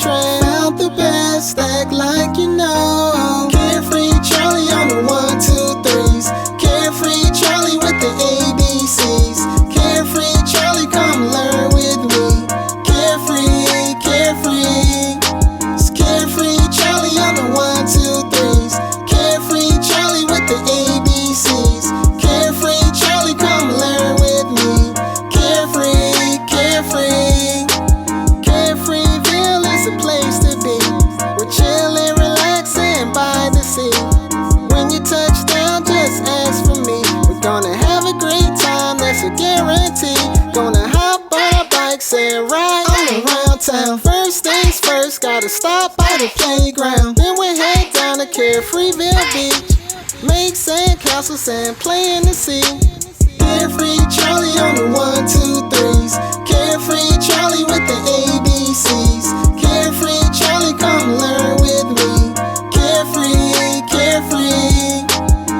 trend. Found the best, act like you know. Carefree Charlie on the 1, 2, 3s. Carefree Charlie with the ABCs. Carefree Charlie, come learn with me. Carefree, carefree. It's Carefree Charlie on the 1, 2, 3s. Carefree Charlie with the ABCs. Carefree Charlie, come learn with me. Carefree, carefree. Carefreeville is a place to be. We're chillin', relaxing by the sea. When you touch down, just ask for me. We're gonna have a great time, that's a guarantee. Gonna hop on our bikes and ride all around town. First things first, gotta stop by the playground. Then we head down to Carefreeville Beach. Make sandcastles and play in the sea. Carefree Charlie on the 1, 2, 3s. Carefree Charlie with the ABCs. Carefree Charlie, come learn with me. Carefree, carefree.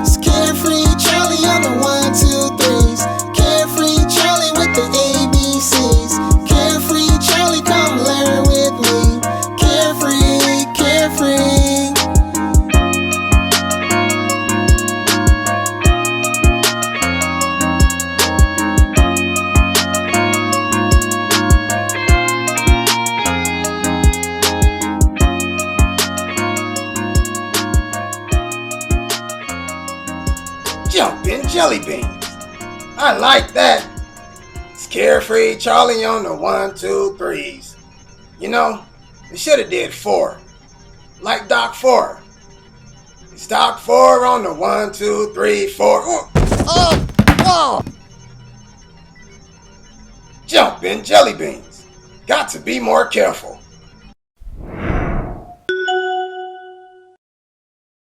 It's Carefree Charlie on the 1, 2, 3s. Carefree Charlie with the ABCs. Carefree Charlie, come learn with me. Carefree, carefree. Jumpin' jelly beans. I like that. It's Carefree Charlie on the 1, 2, 3s. You know, they should have did 4. Like Doc 4. It's Doc 4 on the 1, 2, 3, 4. Oh! Jumpin' jelly beans. Got to be more careful.